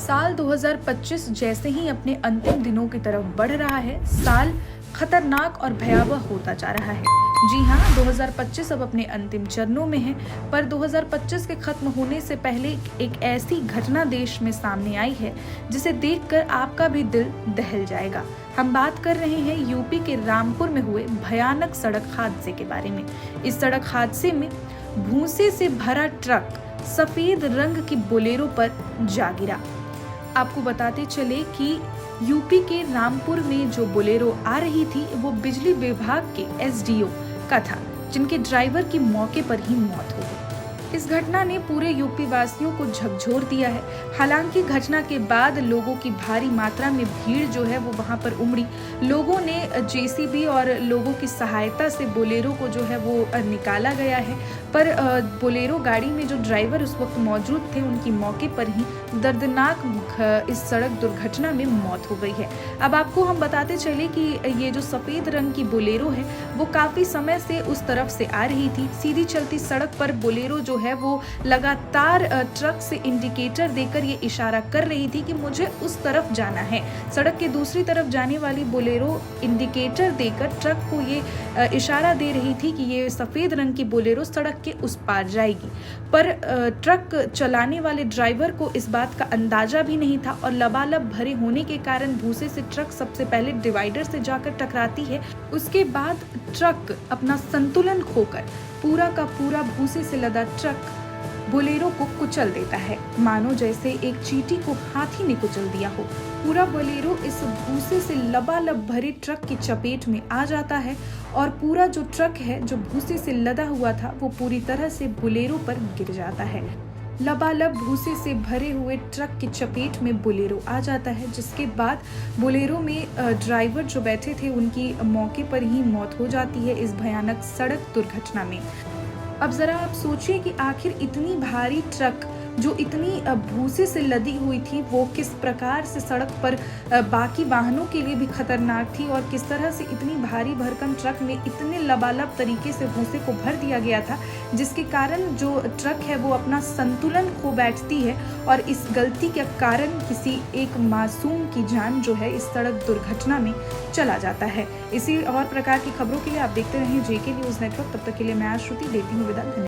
साल 2025 जैसे ही अपने अंतिम दिनों की तरफ बढ़ रहा है, साल खतरनाक और भयावह होता जा रहा है। जी हाँ, 2025 अब अपने अंतिम चरणों में है, पर 2025 के खत्म होने से पहले एक ऐसी घटना देश में सामने आई है जिसे देखकर आपका भी दिल दहल जाएगा। हम बात कर रहे हैं यूपी के रामपुर में हुए भयानक सड़क हादसे के बारे में। इस सड़क हादसे में भूसे से भरा ट्रक सफेद रंग की बोलेरो पर जा गिरा। आपको बताते चले कि यूपी के रामपुर में जो बोलेरो आ रही थी वो बिजली विभाग के एसडीओ का था, जिनके ड्राइवर की मौके पर ही मौत हो गई। इस घटना ने पूरे यूपी वासियों को झकझोर दिया है। हालांकि घटना के बाद लोगों की भारी मात्रा में भीड़ जो है वो वहां पर उमड़ी। लोगों ने जेसीबी और लोगों की सहायता से बोलेरो को जो है वो निकाला गया है, पर बोलेरो गाड़ी में जो ड्राइवर उस वक्त मौजूद थे उनकी मौके पर ही दर्दनाक इस सड़क दुर्घटना में मौत हो गई है। अब आपको हम बताते चले कि ये जो सफेद रंग की बोलेरो है वो काफी समय से उस तरफ से आ रही थी। सीधी चलती सड़क पर बोलेरो जो है वो लगातार ट्रक से इंडिकेटर देकर ये इशारा कर रही थी कि मुझे उस तरफ जाना है। सड़क के दूसरी तरफ जाने वाली बोलेरो इंडिकेटर देकर ट्रक को ये इशारा दे रही थी कि ये सफेद रंग की बोलेरो सड़क के उस पार जाएगी, पर ट्रक चलाने वाले ड्राइवर को इस बात का अंदाजा भी नहीं था और लबालब भरे होने के कारण भूसे से ट्रक सबसे पहले डिवाइडर से जाकर टकराती है। उसके बाद ट्रक अपना संतुलन खोकर पूरा का पूरा भूसे से लदा ट्रक बोलेरो को कुचल देता है, मानो जैसे एक चींटी को हाथी ने कुचल दिया हो। पूरा बोलेरो इस भूसे से लबालब भरे ट्रक की चपेट में आ जाता है और पूरा जो ट्रक है जो भूसे से लदा हुआ था वो पूरी तरह से बोलेरो पर गिर जाता है। लबालब भूसे से भरे हुए ट्रक की चपेट में बोलेरो आ जाता है, जिसके बाद बोलेरो में ड्राइवर जो बैठे थे उनकी मौके पर ही मौत हो जाती है इस भयानक सड़क दुर्घटना में। अब जरा आप सोचिए कि आखिर इतनी भारी ट्रक जो इतनी भूसे से लदी हुई थी वो किस प्रकार से सड़क पर बाकी वाहनों के लिए भी खतरनाक थी और किस तरह से इतनी भारी भरकम ट्रक में इतने लबालब तरीके से भूसे को भर दिया गया था, जिसके कारण जो ट्रक है वो अपना संतुलन खो बैठती है और इस गलती के कारण किसी एक मासूम की जान जो है इस सड़क दुर्घटना में चला जाता है। इसी और प्रकार की खबरों के लिए आप देखते रहें जेके न्यूज़ नेटवर्क। तब तक के लिए मैं श्रुति देती हूँ विदा।